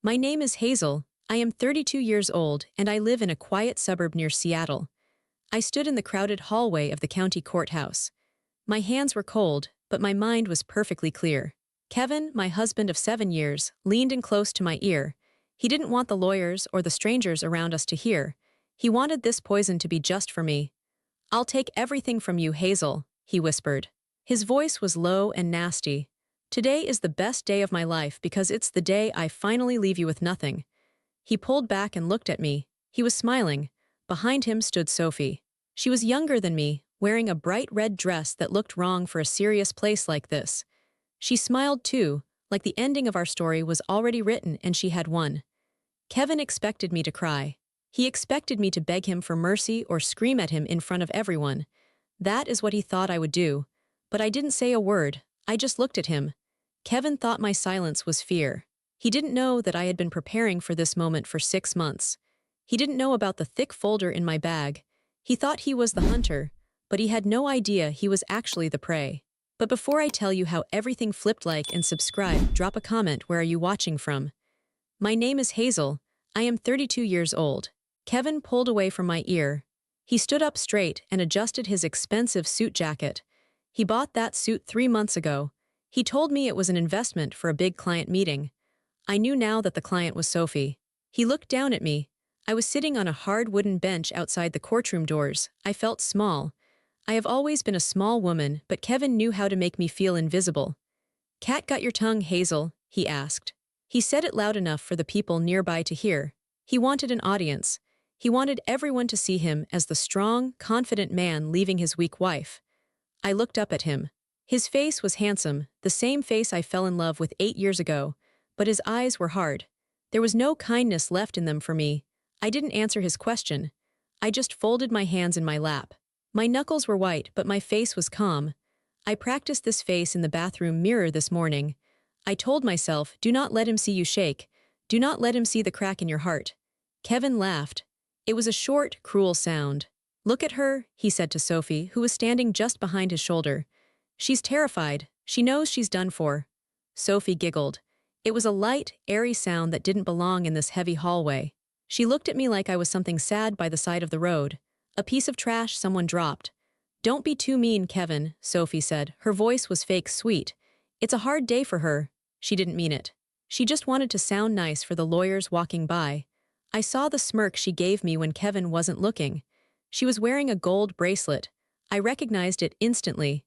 My name is Hazel. I am 32 years old and I live in a quiet suburb near Seattle. I stood in the crowded hallway of the county courthouse. My hands were cold, but my mind was perfectly clear. Kevin, my husband of 7 years, leaned in close to my ear. He didn't want the lawyers or the strangers around us to hear. He wanted this poison to be just for me. "I'll take everything from you, Hazel," he whispered. His voice was low and nasty. "Today is the best day of my life because it's the day I finally leave you with nothing." He pulled back and looked at me. He was smiling. Behind him stood Sophie. She was younger than me, wearing a bright red dress that looked wrong for a serious place like this. She smiled too, like the ending of our story was already written and she had won. Kevin expected me to cry. He expected me to beg him for mercy or scream at him in front of everyone. That is what he thought I would do. But I didn't say a word. I just looked at him. Kevin thought my silence was fear. He didn't know that I had been preparing for this moment for 6 months. He didn't know about the thick folder in my bag. He thought he was the hunter, but he had no idea he was actually the prey. But before I tell you how everything flipped, like and subscribe, drop a comment. Where are you watching from? My name is Hazel. I am 32 years old. Kevin pulled away from my ear. He stood up straight and adjusted his expensive suit jacket. He bought that suit 3 months ago. He told me it was an investment for a big client meeting. I knew now that the client was Sophie. He looked down at me. I was sitting on a hard wooden bench outside the courtroom doors. I felt small. I have always been a small woman, but Kevin knew how to make me feel invisible. "Cat got your tongue, Hazel?" he asked. He said it loud enough for the people nearby to hear. He wanted an audience. He wanted everyone to see him as the strong, confident man leaving his weak wife. I looked up at him. His face was handsome, the same face I fell in love with 8 years ago, but his eyes were hard. There was no kindness left in them for me. I didn't answer his question. I just folded my hands in my lap. My knuckles were white, but my face was calm. I practiced this face in the bathroom mirror this morning. I told myself, do not let him see you shake. Do not let him see the crack in your heart. Kevin laughed. It was a short, cruel sound. "Look at her," he said to Sophie, who was standing just behind his shoulder. "She's terrified. She knows she's done for." Sophie giggled. It was a light, airy sound that didn't belong in this heavy hallway. She looked at me like I was something sad by the side of the road. A piece of trash someone dropped. "Don't be too mean, Kevin," Sophie said. Her voice was fake sweet. "It's a hard day for her." She didn't mean it. She just wanted to sound nice for the lawyers walking by. I saw the smirk she gave me when Kevin wasn't looking. She was wearing a gold bracelet. I recognized it instantly.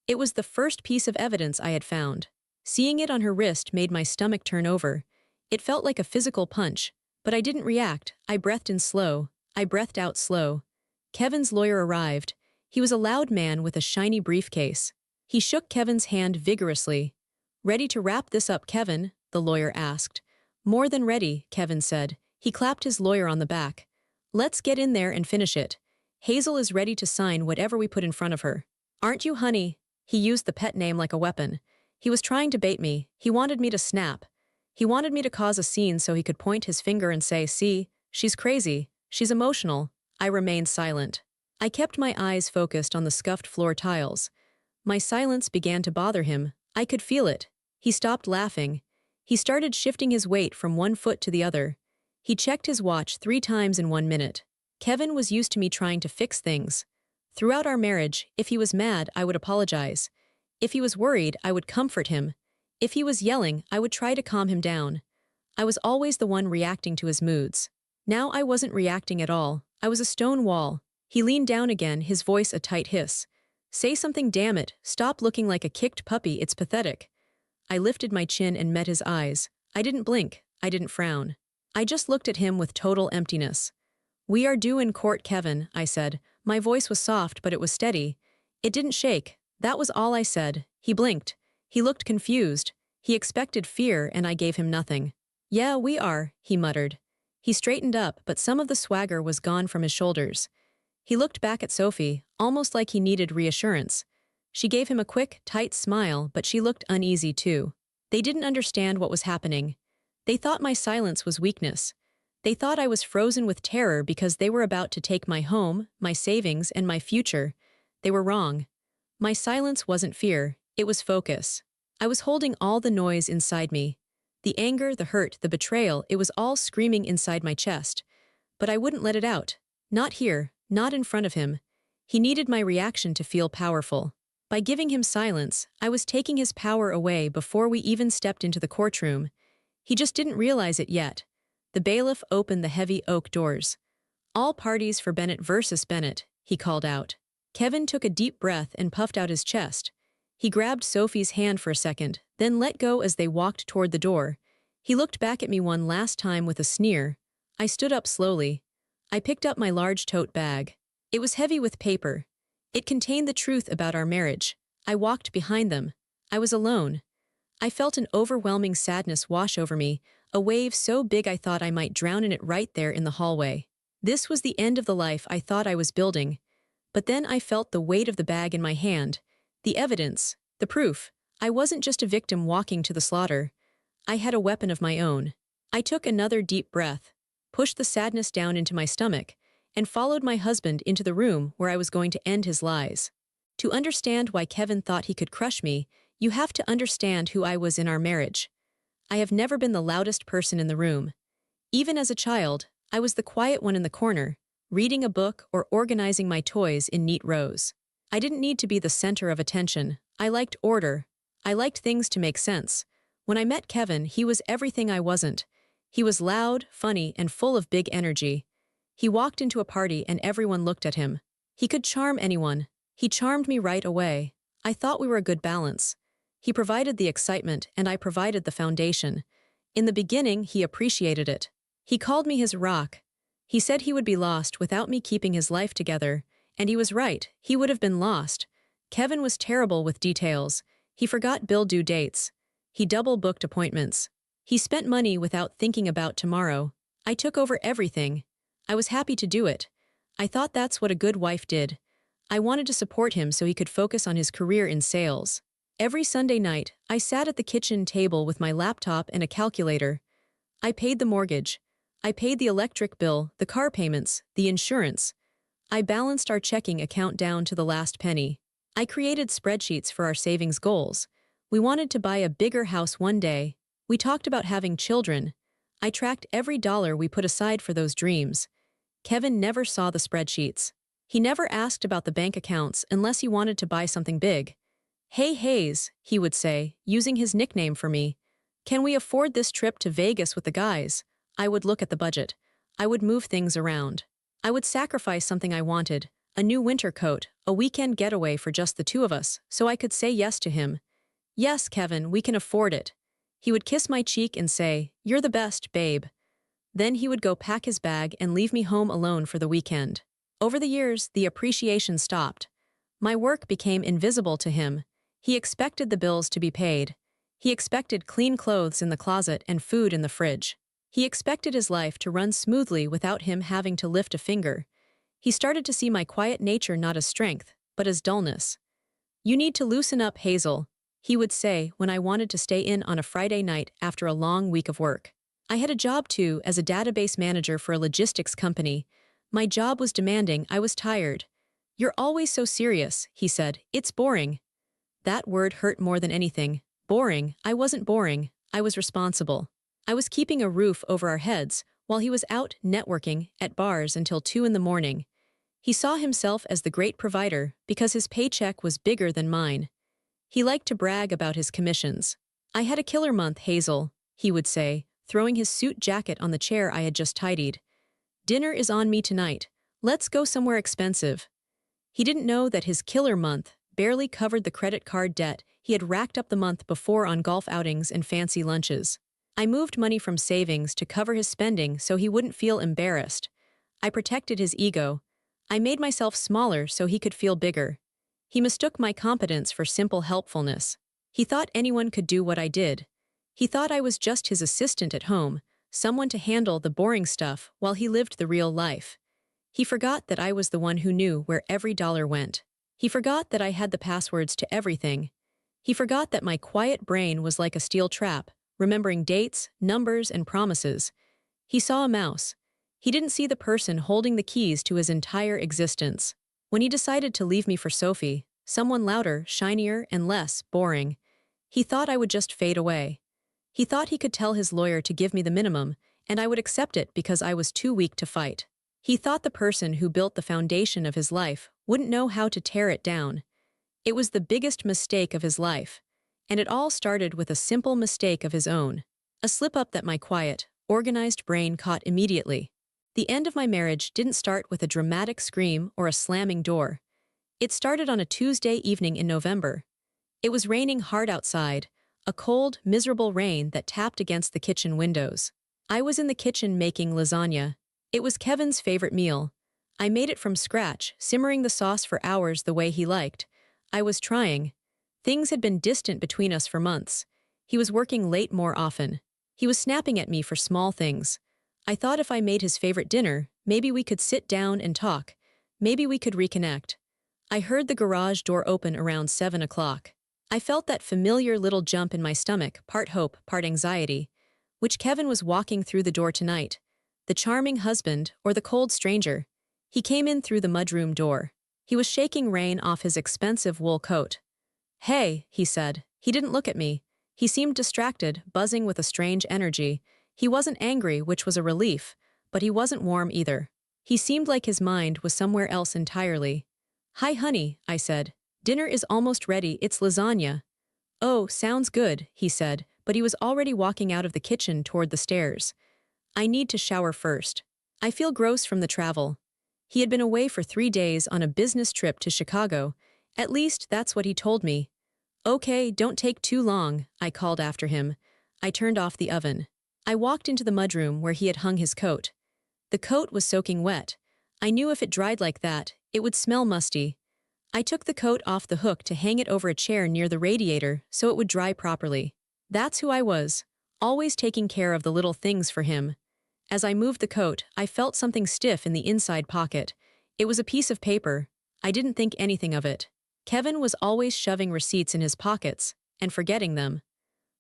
It was the first piece of evidence I had found. Seeing it on her wrist made my stomach turn over. It felt like a physical punch, but I didn't react. I breathed in slow. I breathed out slow. Kevin's lawyer arrived. He was a loud man with a shiny briefcase. He shook Kevin's hand vigorously. "Ready to wrap this up, Kevin?" the lawyer asked. "More than ready," Kevin said. He clapped his lawyer on the back. "Let's get in there and finish it. Hazel is ready to sign whatever we put in front of her. Aren't you, honey?" He used the pet name like a weapon. He was trying to bait me. He wanted me to snap. He wanted me to cause a scene so he could point his finger and say, "See, she's crazy. She's emotional." I remained silent. I kept my eyes focused on the scuffed floor tiles. My silence began to bother him. I could feel it. He stopped laughing. He started shifting his weight from one foot to the other. He checked his watch 3 times in 1 minute. Kevin was used to me trying to fix things. Throughout our marriage, if he was mad, I would apologize. If he was worried, I would comfort him. If he was yelling, I would try to calm him down. I was always the one reacting to his moods. Now I wasn't reacting at all. I was a stone wall. He leaned down again, his voice a tight hiss. "Say something, damn it. Stop looking like a kicked puppy, it's pathetic." I lifted my chin and met his eyes. I didn't blink. I didn't frown. I just looked at him with total emptiness. "We are due in court, Kevin," I said. My voice was soft, but it was steady. It didn't shake. That was all I said. He blinked. He looked confused. He expected fear, and I gave him nothing. "Yeah, we are," he muttered. He straightened up, but some of the swagger was gone from his shoulders. He looked back at Sophie, almost like he needed reassurance. She gave him a quick, tight smile, but she looked uneasy too. They didn't understand what was happening. They thought my silence was weakness. They thought I was frozen with terror because they were about to take my home, my savings, and my future. They were wrong. My silence wasn't fear, it was focus. I was holding all the noise inside me. The anger, the hurt, the betrayal, it was all screaming inside my chest. But I wouldn't let it out. Not here, not in front of him. He needed my reaction to feel powerful. By giving him silence, I was taking his power away before we even stepped into the courtroom. He just didn't realize it yet. The bailiff opened the heavy oak doors. "All parties for Bennett versus Bennett," he called out. Kevin took a deep breath and puffed out his chest. He grabbed Sophie's hand for a second, then let go as they walked toward the door. He looked back at me one last time with a sneer. I stood up slowly. I picked up my large tote bag. It was heavy with paper. It contained the truth about our marriage. I walked behind them. I was alone. I felt an overwhelming sadness wash over me, a wave so big I thought I might drown in it right there in the hallway. This was the end of the life I thought I was building. But then I felt the weight of the bag in my hand. The evidence, the proof. I wasn't just a victim walking to the slaughter. I had a weapon of my own. I took another deep breath, pushed the sadness down into my stomach, and followed my husband into the room where I was going to end his lies. To understand why Kevin thought he could crush me, you have to understand who I was in our marriage. I have never been the loudest person in the room. Even as a child, I was the quiet one in the corner, reading a book or organizing my toys in neat rows. I didn't need to be the center of attention. I liked order. I liked things to make sense. When I met Kevin, he was everything I wasn't. He was loud, funny, and full of big energy. He walked into a party and everyone looked at him. He could charm anyone. He charmed me right away. I thought we were a good balance. He provided the excitement and I provided the foundation. In the beginning, he appreciated it. He called me his rock. He said he would be lost without me keeping his life together. And he was right, he would have been lost. Kevin was terrible with details. He forgot bill due dates. He double-booked appointments. He spent money without thinking about tomorrow. I took over everything. I was happy to do it. I thought that's what a good wife did. I wanted to support him so he could focus on his career in sales. Every Sunday night, I sat at the kitchen table with my laptop and a calculator. I paid the mortgage. I paid the electric bill, the car payments, the insurance. I balanced our checking account down to the last penny. I created spreadsheets for our savings goals. We wanted to buy a bigger house one day. We talked about having children. I tracked every dollar we put aside for those dreams. Kevin never saw the spreadsheets. He never asked about the bank accounts unless he wanted to buy something big. "Hey Hayes," he would say, using his nickname for me. "Can we afford this trip to Vegas with the guys?" I would look at the budget. I would move things around. I would sacrifice something I wanted, a new winter coat, a weekend getaway for just the two of us, so I could say yes to him. "Yes, Kevin, we can afford it." He would kiss my cheek and say, "You're the best, babe." Then he would go pack his bag and leave me home alone for the weekend. Over the years, the appreciation stopped. My work became invisible to him. He expected the bills to be paid. He expected clean clothes in the closet and food in the fridge. He expected his life to run smoothly without him having to lift a finger. He started to see my quiet nature not as strength, but as dullness. "You need to loosen up, Hazel," he would say when I wanted to stay in on a Friday night after a long week of work. I had a job too as a database manager for a logistics company. My job was demanding, I was tired. "You're always so serious," he said. "It's boring." That word hurt more than anything. Boring. I wasn't boring. I was responsible. I was keeping a roof over our heads while he was out networking at bars until 2 in the morning. He saw himself as the great provider because his paycheck was bigger than mine. He liked to brag about his commissions. "I had a killer month, Hazel," he would say, throwing his suit jacket on the chair I had just tidied. "Dinner is on me tonight. Let's go somewhere expensive." He didn't know that his killer month barely covered the credit card debt he had racked up the month before on golf outings and fancy lunches. I moved money from savings to cover his spending so he wouldn't feel embarrassed. I protected his ego. I made myself smaller so he could feel bigger. He mistook my competence for simple helpfulness. He thought anyone could do what I did. He thought I was just his assistant at home, someone to handle the boring stuff while he lived the real life. He forgot that I was the one who knew where every dollar went. He forgot that I had the passwords to everything. He forgot that my quiet brain was like a steel trap, remembering dates, numbers, and promises. He saw a mouse. He didn't see the person holding the keys to his entire existence. When he decided to leave me for Sophie, someone louder, shinier, and less boring, he thought I would just fade away. He thought he could tell his lawyer to give me the minimum, and I would accept it because I was too weak to fight. He thought the person who built the foundation of his life wouldn't know how to tear it down. It was the biggest mistake of his life, and it all started with a simple mistake of his own. A slip-up that my quiet, organized brain caught immediately. The end of my marriage didn't start with a dramatic scream or a slamming door. It started on a Tuesday evening in November. It was raining hard outside, a cold, miserable rain that tapped against the kitchen windows. I was in the kitchen making lasagna. It was Kevin's favorite meal. I made it from scratch, simmering the sauce for hours the way he liked. I was trying. Things had been distant between us for months. He was working late more often. He was snapping at me for small things. I thought if I made his favorite dinner, maybe we could sit down and talk. Maybe we could reconnect. I heard the garage door open around 7 o'clock. I felt that familiar little jump in my stomach, part hope, part anxiety. Which Kevin was walking through the door tonight? The charming husband or the cold stranger? He came in through the mudroom door. He was shaking rain off his expensive wool coat. "Hey," he said. He didn't look at me. He seemed distracted, buzzing with a strange energy. He wasn't angry, which was a relief, but he wasn't warm either. He seemed like his mind was somewhere else entirely. "Hi, honey," I said. "Dinner is almost ready, it's lasagna." "Oh, sounds good," he said, but he was already walking out of the kitchen toward the stairs. "I need to shower first. I feel gross from the travel." He had been away for 3 days on a business trip to Chicago. At least, that's what he told me. "Okay, don't take too long," I called after him. I turned off the oven. I walked into the mudroom where he had hung his coat. The coat was soaking wet. I knew if it dried like that, it would smell musty. I took the coat off the hook to hang it over a chair near the radiator so it would dry properly. That's who I was, always taking care of the little things for him. As I moved the coat, I felt something stiff in the inside pocket. It was a piece of paper. I didn't think anything of it. Kevin was always shoving receipts in his pockets and forgetting them.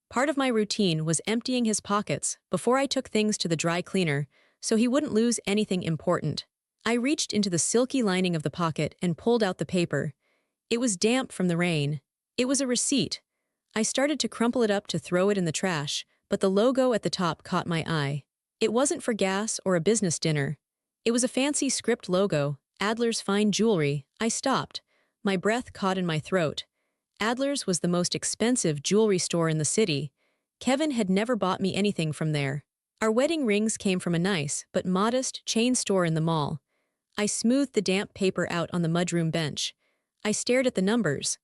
Part of my routine was emptying his pockets before I took things to the dry cleaner so he wouldn't lose anything important. I reached into the silky lining of the pocket and pulled out the paper. It was damp from the rain. It was a receipt. I started to crumple it up to throw it in the trash, but the logo at the top caught my eye. It wasn't for gas or a business dinner. It was a fancy script logo, Adler's Fine Jewelry. I stopped. My breath caught in my throat. Adler's was the most expensive jewelry store in the city. Kevin had never bought me anything from there. Our wedding rings came from a nice but modest chain store in the mall. I smoothed the damp paper out on the mudroom bench. I stared at the numbers.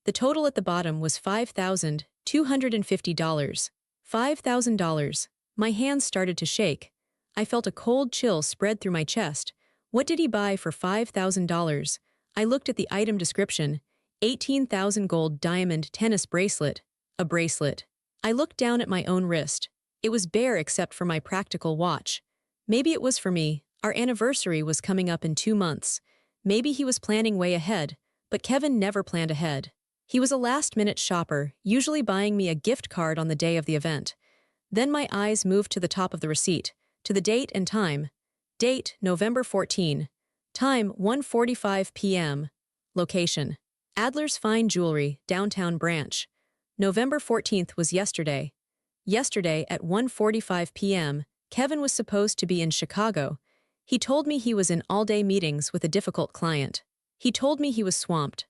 The total at the bottom was $5,250. $5,000. My hands started to shake. I felt a cold chill spread through my chest. What did he buy for $5,000? I looked at the item description. 18,000 gold diamond tennis bracelet. A bracelet. I looked down at my own wrist. It was bare except for my practical watch. Maybe it was for me. Our anniversary was coming up in 2 months. Maybe he was planning way ahead, but Kevin never planned ahead. He was a last-minute shopper, usually buying me a gift card on the day of the event. Then my eyes moved to the top of the receipt, to the date and time. Date, November 14. Time, 1:45 p.m. Location, Adler's Fine Jewelry, Downtown Branch. November 14th was yesterday. Yesterday at 1:45 p.m., Kevin was supposed to be in Chicago. He told me he was in all-day meetings with a difficult client. He told me he was swamped.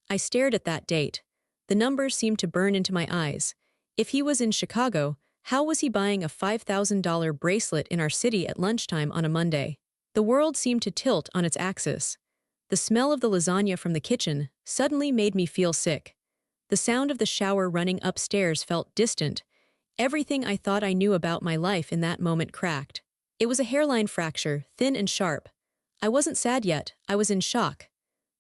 I stared at that date. The numbers seemed to burn into my eyes. If he was in Chicago, how was he buying a $5,000 bracelet in our city at lunchtime on a Monday? The world seemed to tilt on its axis. The smell of the lasagna from the kitchen suddenly made me feel sick. The sound of the shower running upstairs felt distant. Everything I thought I knew about my life in that moment cracked. It was a hairline fracture, thin and sharp. I wasn't sad yet, I was in shock.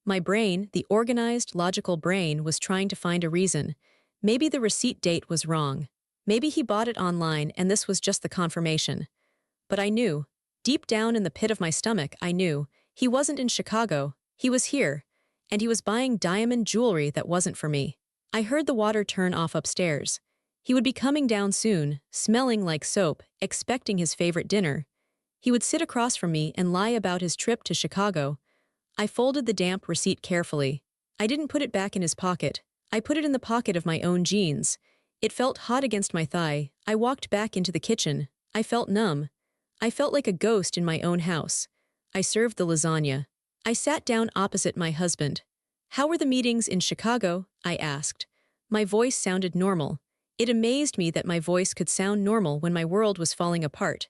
My brain, the organized, logical brain, was trying to find a reason. Maybe the receipt date was wrong. Maybe he bought it online and this was just the confirmation. But I knew. Deep down in the pit of my stomach, I knew. He wasn't in Chicago. He was here. And he was buying diamond jewelry that wasn't for me. I heard the water turn off upstairs. He would be coming down soon, smelling like soap, expecting his favorite dinner. He would sit across from me and lie about his trip to Chicago. I folded the damp receipt carefully. I didn't put it back in his pocket. I put it in the pocket of my own jeans. It felt hot against my thigh. I walked back into the kitchen. I felt numb. I felt like a ghost in my own house. I served the lasagna. I sat down opposite my husband. "How were the meetings in Chicago?" I asked. My voice sounded normal. It amazed me that my voice could sound normal when my world was falling apart.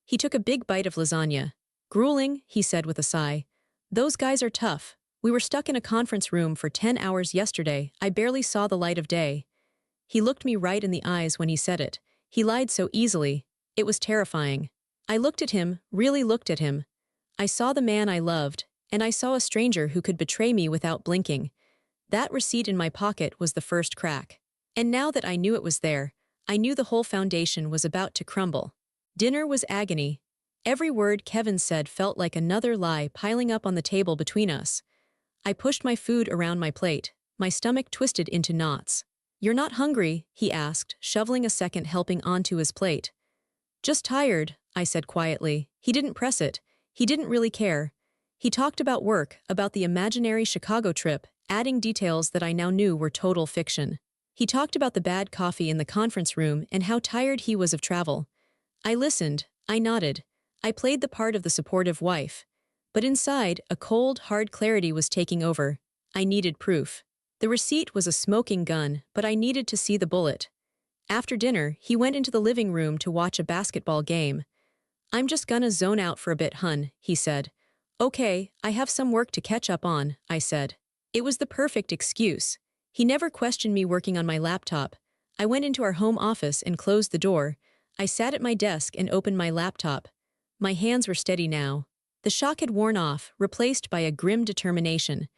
He took a big bite of lasagna. "Grueling," he said with a sigh. "Those guys are tough. We were stuck in a conference room for 10 hours yesterday. I barely saw the light of day." He looked me right in the eyes when he said it. He lied so easily. It was terrifying. I looked at him, really looked at him. I saw the man I loved, and I saw a stranger who could betray me without blinking. That receipt in my pocket was the first crack. And now that I knew it was there, I knew the whole foundation was about to crumble. Dinner was agony. Every word Kevin said felt like another lie piling up on the table between us. I pushed my food around my plate, my stomach twisted into knots. "You're not hungry?" he asked, shoveling a second helping onto his plate. "Just tired," I said quietly. He didn't press it. He didn't really care. He talked about work, about the imaginary Chicago trip, adding details that I now knew were total fiction. He talked about the bad coffee in the conference room and how tired he was of travel. I listened. I nodded. I played the part of the supportive wife. But inside, a cold, hard clarity was taking over. I needed proof. The receipt was a smoking gun, but I needed to see the bullet. After dinner, he went into the living room to watch a basketball game. "I'm just gonna zone out for a bit, hun," he said. "Okay, I have some work to catch up on," I said. It was the perfect excuse. He never questioned me working on my laptop. I went into our home office and closed the door. I sat at my desk and opened my laptop. My hands were steady now. The shock had worn off, replaced by a grim determination.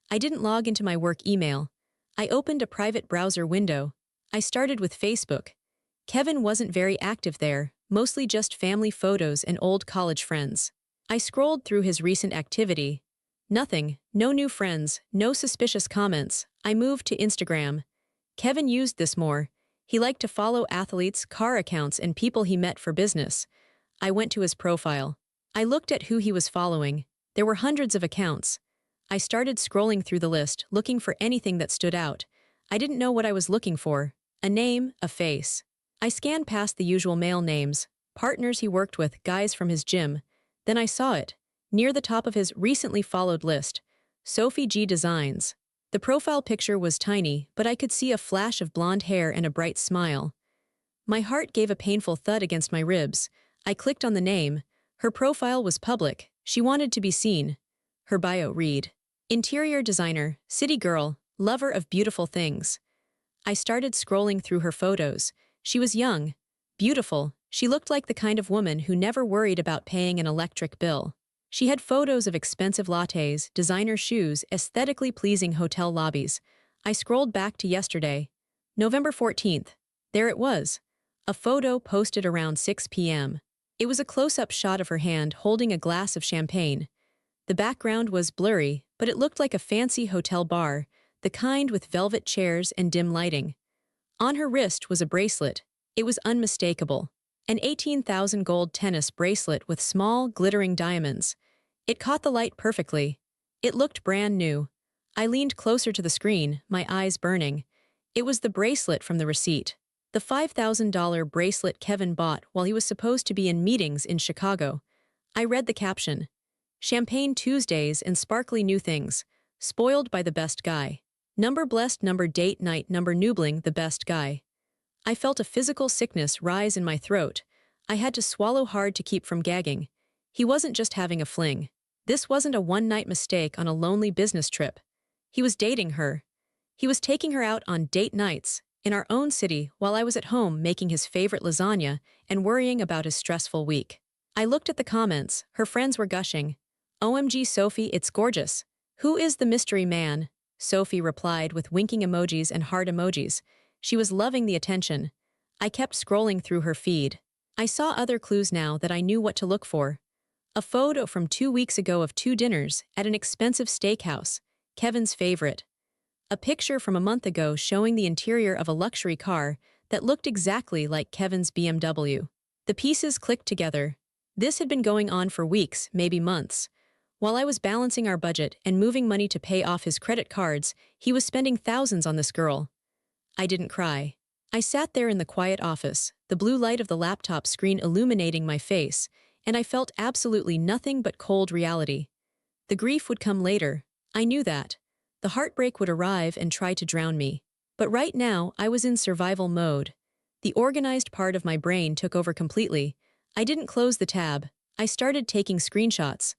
I didn't log into my work email. I opened a private browser window. I started with Facebook. Kevin wasn't very active there, mostly just family photos and old college friends. I scrolled through his recent activity. Nothing, no new friends, no suspicious comments. I moved to Instagram. Kevin used this more. He liked to follow athletes, car accounts, and people he met for business. I went to his profile. I looked at who he was following. There were hundreds of accounts. I started scrolling through the list, looking for anything that stood out. I didn't know what I was looking for. A name, a face. I scanned past the usual male names, partners he worked with, guys from his gym. Then I saw it, near the top of his recently followed list, Sophie G Designs. The profile picture was tiny, but I could see a flash of blonde hair and a bright smile. My heart gave a painful thud against my ribs. I clicked on the name. Her profile was public. She wanted to be seen. Her bio read: interior designer, city girl, lover of beautiful things. I started scrolling through her photos. She was young, beautiful. She looked like the kind of woman who never worried about paying an electric bill. She had photos of expensive lattes, designer shoes, aesthetically pleasing hotel lobbies. I scrolled back to yesterday, November 14th. There it was. A photo posted around 6 p.m. It was a close-up shot of her hand holding a glass of champagne. The background was blurry, but it looked like a fancy hotel bar, the kind with velvet chairs and dim lighting. On her wrist was a bracelet. It was unmistakable. An 18,000 gold tennis bracelet with small, glittering diamonds. It caught the light perfectly. It looked brand new. I leaned closer to the screen, my eyes burning. It was the bracelet from the receipt. The $5,000 bracelet Kevin bought while he was supposed to be in meetings in Chicago. I read the caption. Champagne Tuesdays and sparkly new things. Spoiled by the best guy. Number blessed, number date night, number noobling the best guy. I felt a physical sickness rise in my throat. I had to swallow hard to keep from gagging. He wasn't just having a fling. This wasn't a one-night mistake on a lonely business trip. He was dating her. He was taking her out on date nights, in our own city, while I was at home making his favorite lasagna and worrying about his stressful week. I looked at the comments. Her friends were gushing. "OMG Sophie, it's gorgeous. Who is the mystery man?" Sophie replied with winking emojis and heart emojis. She was loving the attention. I kept scrolling through her feed. I saw other clues now that I knew what to look for. A photo from 2 weeks ago of 2 dinners at an expensive steakhouse, Kevin's favorite. A picture from a month ago showing the interior of a luxury car that looked exactly like Kevin's BMW. The pieces clicked together. This had been going on for weeks, maybe months. While I was balancing our budget and moving money to pay off his credit cards, he was spending thousands on this girl. I didn't cry. I sat there in the quiet office, the blue light of the laptop screen illuminating my face, and I felt absolutely nothing but cold reality. The grief would come later. I knew that. The heartbreak would arrive and try to drown me. But right now, I was in survival mode. The organized part of my brain took over completely. I didn't close the tab. I started taking screenshots.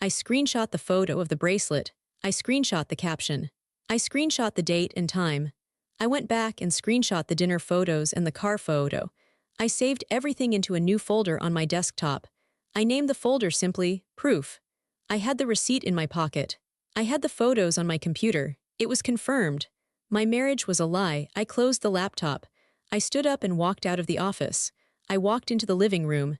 I screenshot the photo of the bracelet. I screenshot the caption. I screenshot the date and time. I went back and screenshot the dinner photos and the car photo. I saved everything into a new folder on my desktop. I named the folder simply Proof. I had the receipt in my pocket. I had the photos on my computer. It was confirmed. My marriage was a lie. I closed the laptop. I stood up and walked out of the office. I walked into the living room.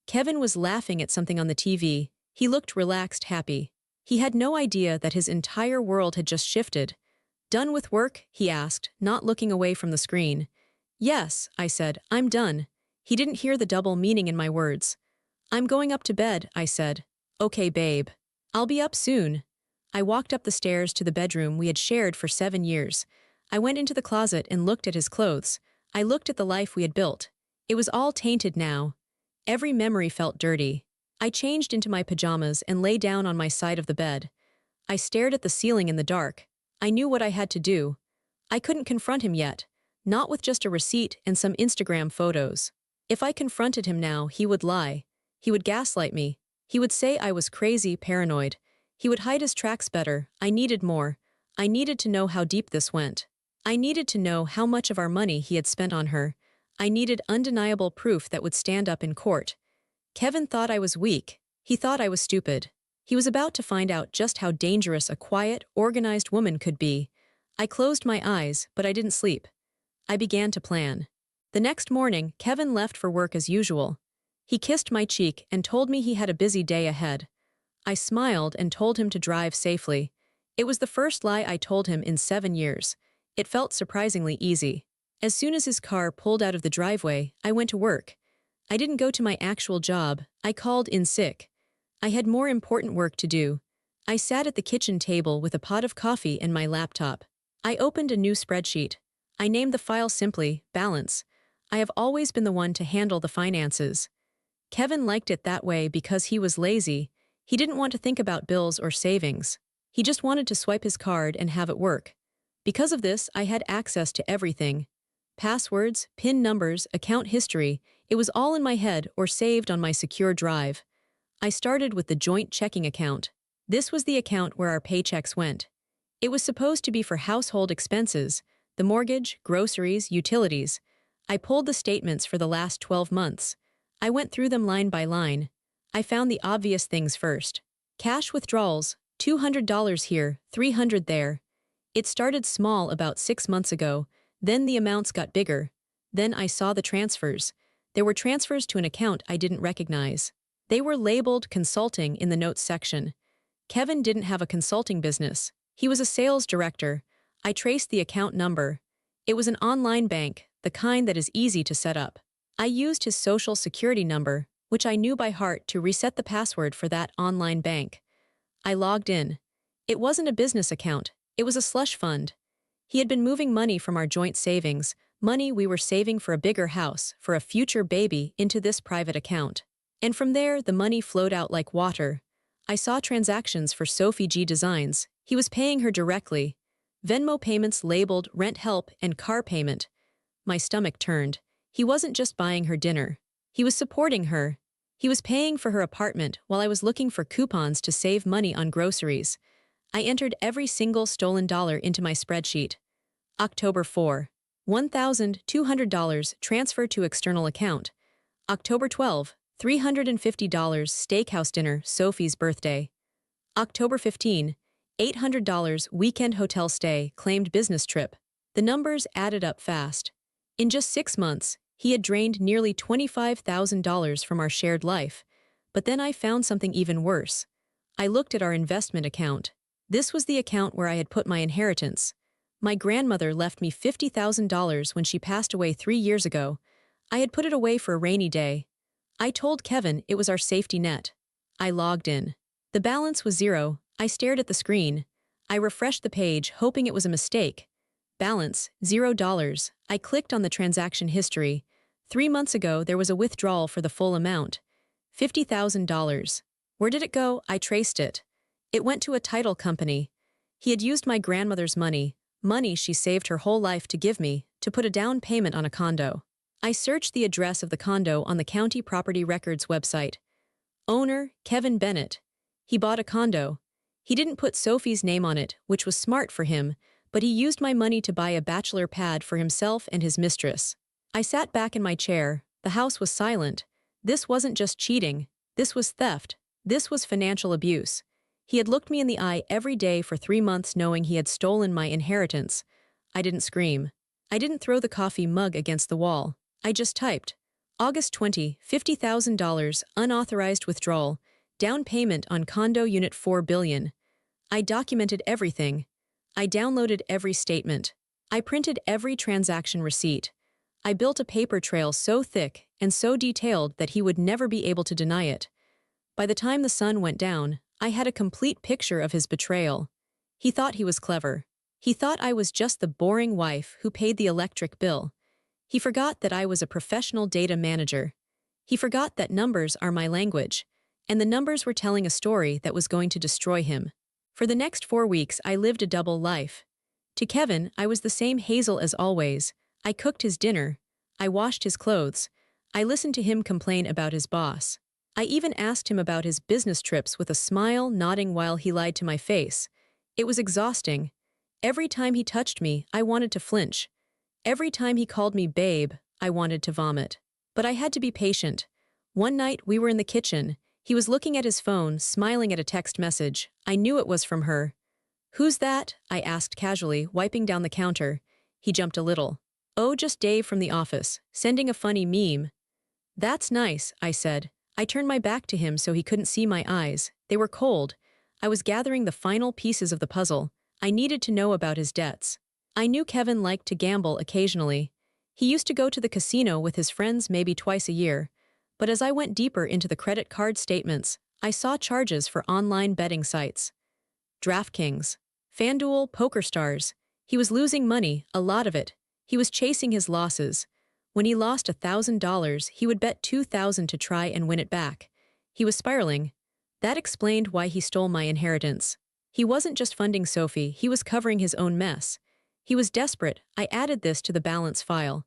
Kevin was laughing at something on the TV. He looked relaxed, happy. He had no idea that his entire world had just shifted. "Done with work?" he asked, not looking away from the screen. "Yes," I said, "I'm done." He didn't hear the double meaning in my words. "I'm going up to bed," I said. "Okay, babe. I'll be up soon." I walked up the stairs to the bedroom we had shared for 7 years. I went into the closet and looked at his clothes. I looked at the life we had built. It was all tainted now. Every memory felt dirty. I changed into my pajamas and lay down on my side of the bed. I stared at the ceiling in the dark. I knew what I had to do. I couldn't confront him yet, not with just a receipt and some Instagram photos. If I confronted him now, he would lie. He would gaslight me. He would say I was crazy, paranoid. He would hide his tracks better. I needed more. I needed to know how deep this went. I needed to know how much of our money he had spent on her. I needed undeniable proof that would stand up in court. Kevin thought I was weak. He thought I was stupid. He was about to find out just how dangerous a quiet, organized woman could be. I closed my eyes, but I didn't sleep. I began to plan. The next morning, Kevin left for work as usual. He kissed my cheek and told me he had a busy day ahead. I smiled and told him to drive safely. It was the first lie I told him in 7 years. It felt surprisingly easy. As soon as his car pulled out of the driveway, I went to work. I didn't go to my actual job. I called in sick. I had more important work to do. I sat at the kitchen table with a pot of coffee and my laptop. I opened a new spreadsheet. I named the file simply Balance. I have always been the one to handle the finances. Kevin liked it that way because he was lazy. He didn't want to think about bills or savings. He just wanted to swipe his card and have it work. Because of this, I had access to everything. Passwords, PIN numbers, account history, it was all in my head or saved on my secure drive. I started with the joint checking account. This was the account where our paychecks went. It was supposed to be for household expenses, the mortgage, groceries, utilities. I pulled the statements for the last 12 months. I went through them line by line. I found the obvious things first. Cash withdrawals, $200 here, $300 there. It started small about 6 months ago, then the amounts got bigger. Then I saw the transfers. There were transfers to an account I didn't recognize. They were labeled consulting in the notes section. Kevin didn't have a consulting business. He was a sales director. I traced the account number. It was an online bank, the kind that is easy to set up. I used his social security number, which I knew by heart, to reset the password for that online bank. I logged in. It wasn't a business account. It was a slush fund. He had been moving money from our joint savings, money we were saving for a bigger house, for a future baby, into this private account. And from there, the money flowed out like water. I saw transactions for Sophie G Designs. He was paying her directly. Venmo payments labeled rent help and car payment. My stomach turned. He wasn't just buying her dinner. He was supporting her. He was paying for her apartment while I was looking for coupons to save money on groceries. I entered every single stolen dollar into my spreadsheet. October 4. $1,200 transfer to external account. October 12. $350 steakhouse dinner, Sophie's birthday. October 15. $800 weekend hotel stay, claimed business trip. The numbers added up fast. In just 6 months, he had drained nearly $25,000 from our shared life. But then I found something even worse. I looked at our investment account. This was the account where I had put my inheritance. My grandmother left me $50,000 when she passed away 3 years ago. I had put it away for a rainy day. I told Kevin it was our safety net. I logged in. The balance was 0. I stared at the screen. I refreshed the page, hoping it was a mistake. Balance, $0. I clicked on the transaction history. 3 months ago, there was a withdrawal for the full amount. $50,000. Where did it go? I traced it. It went to a title company. He had used my grandmother's money she saved her whole life to give me, to put a down payment on a condo. I searched the address of the condo on the county property records website. Owner, Kevin Bennett. He bought a condo. He didn't put Sophie's name on it, which was smart for him, but he used my money to buy a bachelor pad for himself and his mistress. I sat back in my chair. The house was silent. This wasn't just cheating. This was theft. This was financial abuse. He had looked me in the eye every day for 3 months knowing he had stolen my inheritance. I didn't scream. I didn't throw the coffee mug against the wall. I just typed. August 20, $50,000, unauthorized withdrawal, down payment on condo unit $4 billion. I documented everything. I downloaded every statement. I printed every transaction receipt. I built a paper trail so thick and so detailed that he would never be able to deny it. By the time the sun went down, I had a complete picture of his betrayal. He thought he was clever. He thought I was just the boring wife who paid the electric bill. He forgot that I was a professional data manager. He forgot that numbers are my language, and the numbers were telling a story that was going to destroy him. For the next 4 weeks, I lived a double life. To Kevin, I was the same Hazel as always. I cooked his dinner. I washed his clothes. I listened to him complain about his boss. I even asked him about his business trips with a smile, nodding while he lied to my face. It was exhausting. Every time he touched me, I wanted to flinch. Every time he called me babe, I wanted to vomit. But I had to be patient. One night, we were in the kitchen. He was looking at his phone, smiling at a text message. I knew it was from her. "Who's that?" I asked casually, wiping down the counter. He jumped a little. "Oh, just Dave from the office, sending a funny meme." "That's nice," I said. I turned my back to him so he couldn't see my eyes. They were cold. I was gathering the final pieces of the puzzle. I needed to know about his debts. I knew Kevin liked to gamble occasionally. He used to go to the casino with his friends maybe twice a year. But as I went deeper into the credit card statements, I saw charges for online betting sites. DraftKings, FanDuel, PokerStars. He was losing money, a lot of it. He was chasing his losses. When he lost $1,000, he would bet $2,000 to try and win it back. He was spiraling. That explained why he stole my inheritance. He wasn't just funding Sophie, he was covering his own mess. He was desperate. I added this to the balance file.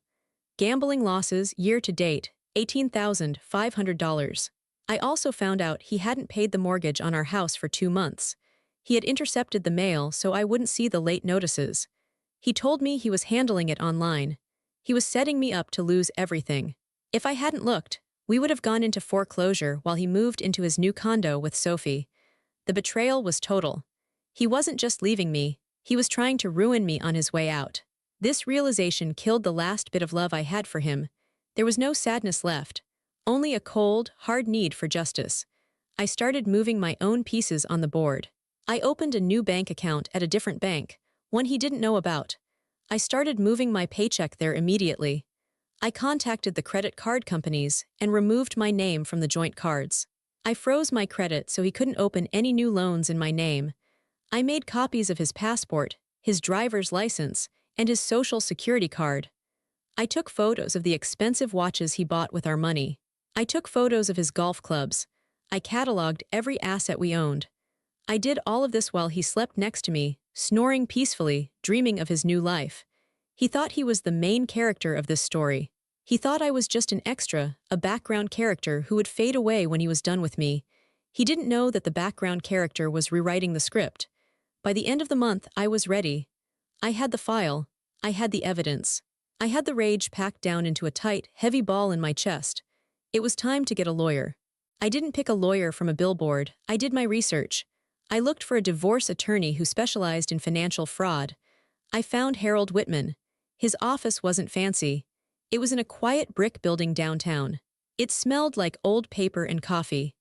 Gambling losses, year to date, $18,500. I also found out he hadn't paid the mortgage on our house for 2 months. He had intercepted the mail so I wouldn't see the late notices. He told me he was handling it online. He was setting me up to lose everything. If I hadn't looked, we would have gone into foreclosure while he moved into his new condo with Sophie. The betrayal was total. He wasn't just leaving me, he was trying to ruin me on his way out. This realization killed the last bit of love I had for him. There was no sadness left, only a cold, hard need for justice. I started moving my own pieces on the board. I opened a new bank account at a different bank, one he didn't know about. I started moving my paycheck there immediately. I contacted the credit card companies and removed my name from the joint cards. I froze my credit so he couldn't open any new loans in my name. I made copies of his passport, his driver's license, and his social security card. I took photos of the expensive watches he bought with our money. I took photos of his golf clubs. I cataloged every asset we owned. I did all of this while he slept next to me, snoring peacefully, dreaming of his new life. He thought he was the main character of this story. He thought I was just an extra, a background character who would fade away when he was done with me. He didn't know that the background character was rewriting the script. By the end of the month, I was ready. I had the file. I had the evidence. I had the rage packed down into a tight, heavy ball in my chest. It was time to get a lawyer. I didn't pick a lawyer from a billboard. I did my research. I looked for a divorce attorney who specialized in financial fraud. I found Harold Whitman. His office wasn't fancy. It was in a quiet brick building downtown. It smelled like old paper and coffee.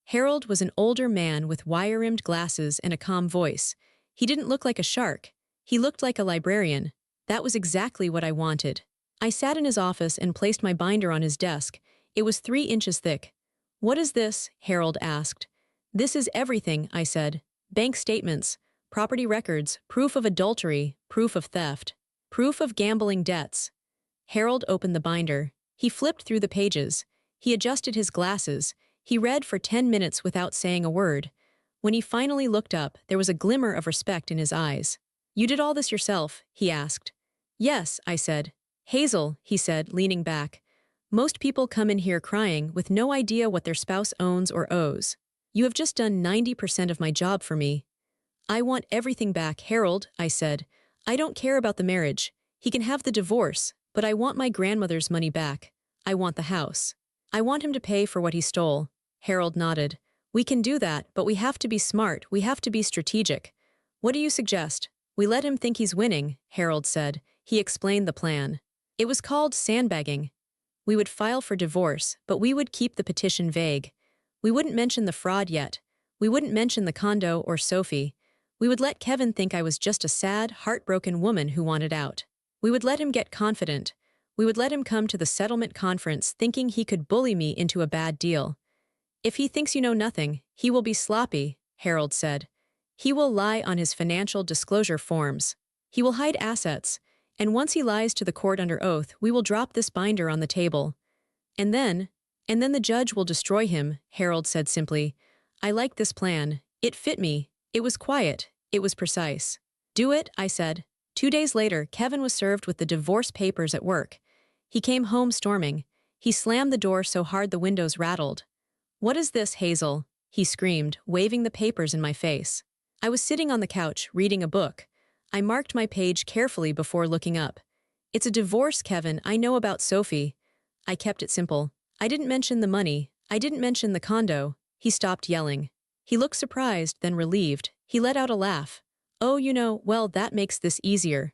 Harold was an older man with wire-rimmed glasses and a calm voice. He didn't look like a shark. He looked like a librarian. That was exactly what I wanted. I sat in his office and placed my binder on his desk. It was 3 inches thick. "What is this?" Harold asked. "This is everything," I said. "Bank statements, property records, proof of adultery, proof of theft." Proof of gambling debts. Harold opened the binder. He flipped through the pages. He adjusted his glasses. He read for 10 minutes without saying a word. When he finally looked up, there was a glimmer of respect in his eyes. "You did all this yourself?" he asked. "Yes," I said. "Hazel," he said, leaning back. "Most people come in here crying with no idea what their spouse owns or owes. You have just done 90% of my job for me." "I want everything back, Harold," I said. "I don't care about the marriage. He can have the divorce, but I want my grandmother's money back. I want the house. I want him to pay for what he stole." Harold nodded. "We can do that, but we have to be smart, we have to be strategic. What do you suggest?" "We let him think he's winning," Harold said. He explained the plan. It was called sandbagging. We would file for divorce, but we would keep the petition vague. We wouldn't mention the fraud yet. We wouldn't mention the condo or Sophie. We would let Kevin think I was just a sad, heartbroken woman who wanted out. We would let him get confident. We would let him come to the settlement conference thinking he could bully me into a bad deal. "If he thinks you know nothing, he will be sloppy," Harold said. "He will lie on his financial disclosure forms. He will hide assets. And once he lies to the court under oath, we will drop this binder on the table. And then the judge will destroy him," Harold said simply. I liked this plan. It fit me. It was quiet. It was precise. "Do it," I said. 2 days later, Kevin was served with the divorce papers at work. He came home storming. He slammed the door so hard the windows rattled. "What is this, Hazel?" he screamed, waving the papers in my face. I was sitting on the couch, reading a book. I marked my page carefully before looking up. "It's a divorce, Kevin. I know about Sophie." I kept it simple. I didn't mention the money. I didn't mention the condo. He stopped yelling. He looked surprised, then relieved. He let out a laugh. "Oh, well, that makes this easier."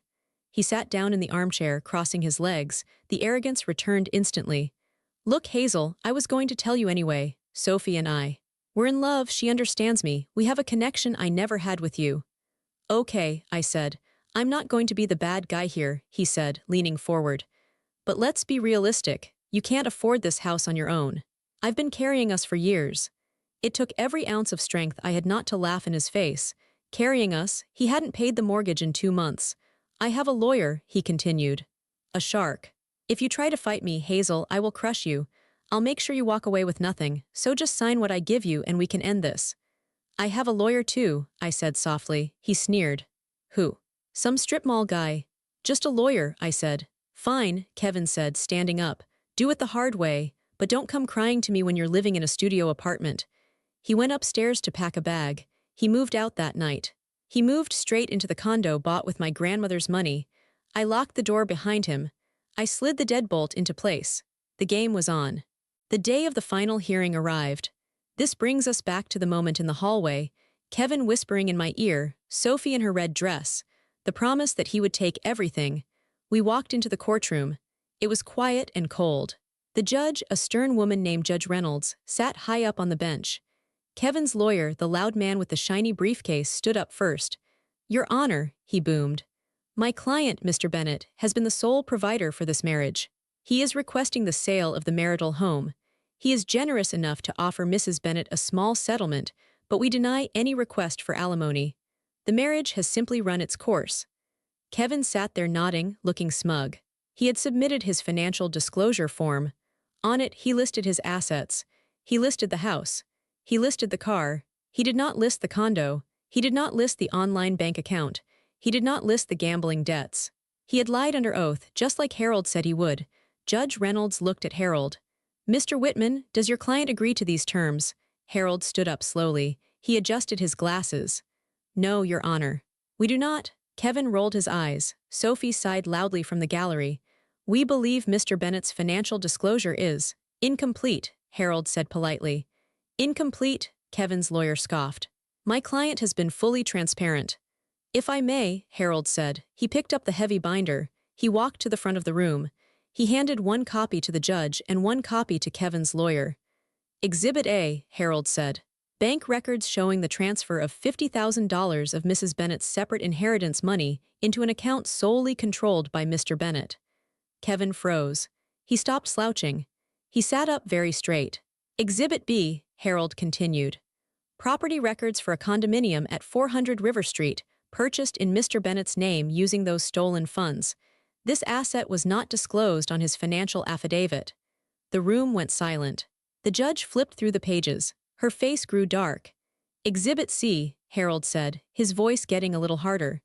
He sat down in the armchair, crossing his legs. The arrogance returned instantly. "Look, Hazel, I was going to tell you anyway. Sophie and I. We're in love, she understands me. We have a connection I never had with you." "Okay," I said. "I'm not going to be the bad guy here," he said, leaning forward. "But let's be realistic. You can't afford this house on your own. I've been carrying us for years." It took every ounce of strength I had not to laugh in his face. "Carrying us? He hadn't paid the mortgage in 2 months. I have a lawyer," he continued. "A shark. If you try to fight me, Hazel, I will crush you. I'll make sure you walk away with nothing, so just sign what I give you and we can end this." "I have a lawyer too," I said softly. He sneered. "Who?" "Some strip mall guy." "Just a lawyer," I said. "Fine," Kevin said, standing up. "Do it the hard way, but don't come crying to me when you're living in a studio apartment." He went upstairs to pack a bag. He moved out that night. He moved straight into the condo bought with my grandmother's money. I locked the door behind him. I slid the deadbolt into place. The game was on. The day of the final hearing arrived. This brings us back to the moment in the hallway, Kevin whispering in my ear, Sophie in her red dress, the promise that he would take everything. We walked into the courtroom. It was quiet and cold. The judge, a stern woman named Judge Reynolds, sat high up on the bench. Kevin's lawyer, the loud man with the shiny briefcase, stood up first. "Your Honor," he boomed. "My client, Mr. Bennett, has been the sole provider for this marriage. He is requesting the sale of the marital home. He is generous enough to offer Mrs. Bennett a small settlement, but we deny any request for alimony. The marriage has simply run its course." Kevin sat there nodding, looking smug. He had submitted his financial disclosure form. On it, he listed his assets. He listed the house. He listed the car. He did not list the condo. He did not list the online bank account. He did not list the gambling debts. He had lied under oath, just like Harold said he would. Judge Reynolds looked at Harold. "Mr. Whitman, does your client agree to these terms?" Harold stood up slowly. He adjusted his glasses. "No, Your Honor." "We do not." Kevin rolled his eyes. Sophie sighed loudly from the gallery. "We believe Mr. Bennett's financial disclosure is incomplete," Harold said politely. "Incomplete?" Kevin's lawyer scoffed. "My client has been fully transparent." "If I may," Harold said. He picked up the heavy binder. He walked to the front of the room. He handed one copy to the judge and one copy to Kevin's lawyer. "Exhibit A," Harold said. "Bank records showing the transfer of $50,000 of Mrs. Bennett's separate inheritance money into an account solely controlled by Mr. Bennett." Kevin froze. He stopped slouching. He sat up very straight. "Exhibit B," Harold continued. "Property records for a condominium at 400 River Street, purchased in Mr. Bennett's name using those stolen funds. This asset was not disclosed on his financial affidavit. The room went silent. The judge flipped through the pages. Her face grew dark. Exhibit C, Harold said, his voice getting a little harder.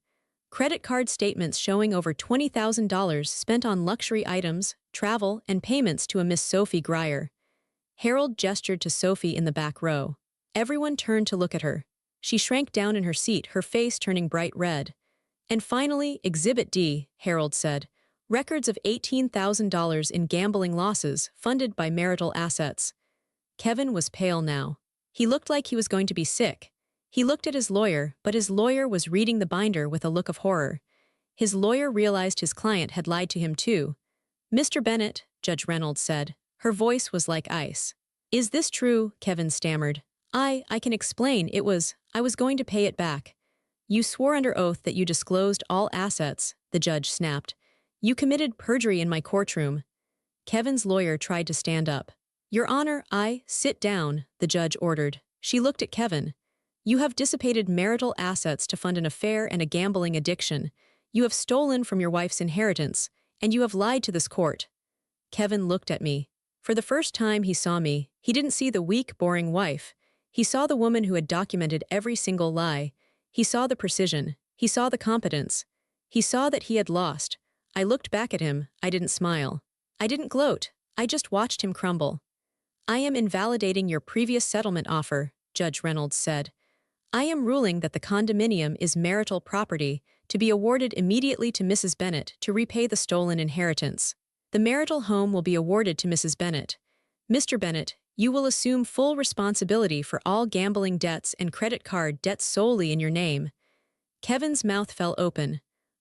Credit card statements showing over $20,000 spent on luxury items, travel, and payments to a Miss Sophie Grier. Harold gestured to Sophie in the back row. Everyone turned to look at her. She shrank down in her seat, her face turning bright red. And finally, Exhibit D, Harold said. Records of $18,000 in gambling losses funded by marital assets. Kevin was pale now. He looked like he was going to be sick. He looked at his lawyer, but his lawyer was reading the binder with a look of horror. His lawyer realized his client had lied to him too. "Mr. Bennett," Judge Reynolds said. Her voice was like ice. "Is this true?" Kevin stammered. I can explain. I was going to pay it back." "You swore under oath that you disclosed all assets," the judge snapped. "You committed perjury in my courtroom." Kevin's lawyer tried to stand up. "Your Honor, sit down," the judge ordered. She looked at Kevin. "You have dissipated marital assets to fund an affair and a gambling addiction. You have stolen from your wife's inheritance, and you have lied to this court." Kevin looked at me. For the first time he saw me, he didn't see the weak, boring wife. He saw the woman who had documented every single lie. He saw the precision. He saw the competence. He saw that he had lost. I looked back at him. I didn't smile. I didn't gloat. I just watched him crumble. "I am invalidating your previous settlement offer," Judge Reynolds said. "I am ruling that the condominium is marital property to be awarded immediately to Mrs. Bennett to repay the stolen inheritance. The marital home will be awarded to Mrs. Bennett. Mr. Bennett, you will assume full responsibility for all gambling debts and credit card debts solely in your name." Kevin's mouth fell open.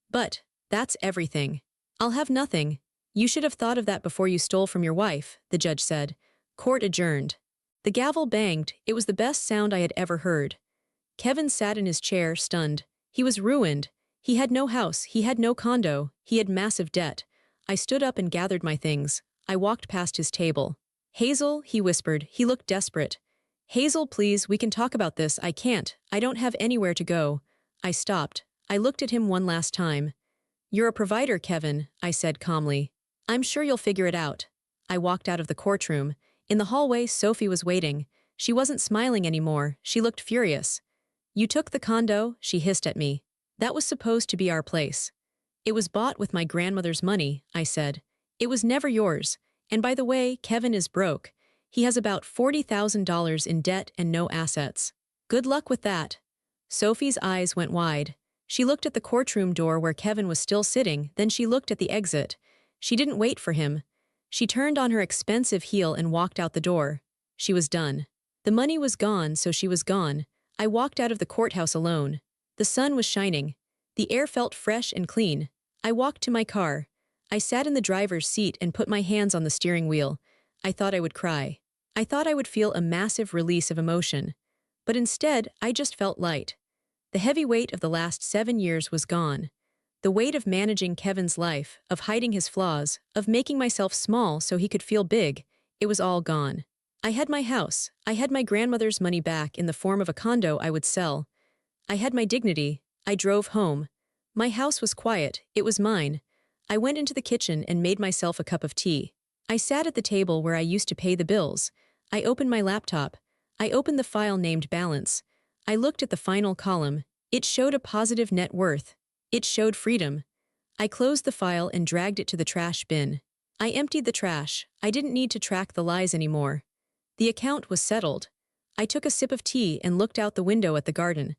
"But that's everything. I'll have nothing. You should have thought of that before you stole from your wife," the judge said. Court adjourned. The gavel banged. It was the best sound I had ever heard. Kevin sat in his chair, stunned. He was ruined. He had no house. He had no condo. He had massive debt. I stood up and gathered my things. I walked past his table. "Hazel," he whispered. He looked desperate. "Hazel, please, we can talk about this. I can't. I don't have anywhere to go." I stopped. I looked at him one last time. "You're a provider, Kevin," I said calmly. "I'm sure you'll figure it out." I walked out of the courtroom. In the hallway, Sophie was waiting. She wasn't smiling anymore. She looked furious. "You took the condo," she hissed at me. "That was supposed to be our place." "It was bought with my grandmother's money," I said. "It was never yours. And by the way, Kevin is broke. He has about $40,000 in debt and no assets. Good luck with that." Sophie's eyes went wide. She looked at the courtroom door where Kevin was still sitting, then she looked at the exit. She didn't wait for him. She turned on her expensive heel and walked out the door. She was done. The money was gone, so she was gone. I walked out of the courthouse alone. The sun was shining. The air felt fresh and clean. I walked to my car. I sat in the driver's seat and put my hands on the steering wheel. I thought I would cry. I thought I would feel a massive release of emotion. But instead, I just felt light. The heavy weight of the last 7 years was gone. The weight of managing Kevin's life, of hiding his flaws, of making myself small so he could feel big, it was all gone. I had my house. I had my grandmother's money back in the form of a condo I would sell. I had my dignity. I drove home. My house was quiet. It was mine. I went into the kitchen and made myself a cup of tea. I sat at the table where I used to pay the bills. I opened my laptop. I opened the file named Balance. I looked at the final column. It showed a positive net worth. It showed freedom. I closed the file and dragged it to the trash bin. I emptied the trash. I didn't need to track the lies anymore. The account was settled. I took a sip of tea and looked out the window at the garden.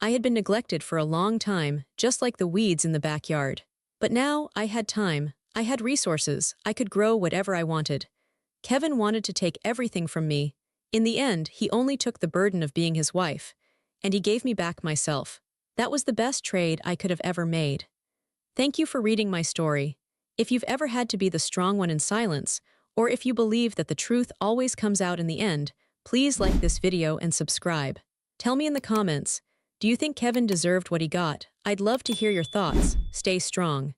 I had been neglected for a long time, just like the weeds in the backyard. But now I had time. I had resources. I could grow whatever I wanted. Kevin wanted to take everything from me. In the end, he only took the burden of being his wife. And he gave me back myself. That was the best trade I could have ever made. Thank you for reading my story. If you've ever had to be the strong one in silence, or if you believe that the truth always comes out in the end, please like this video and subscribe. Tell me in the comments, do you think Kevin deserved what he got? I'd love to hear your thoughts. Stay strong.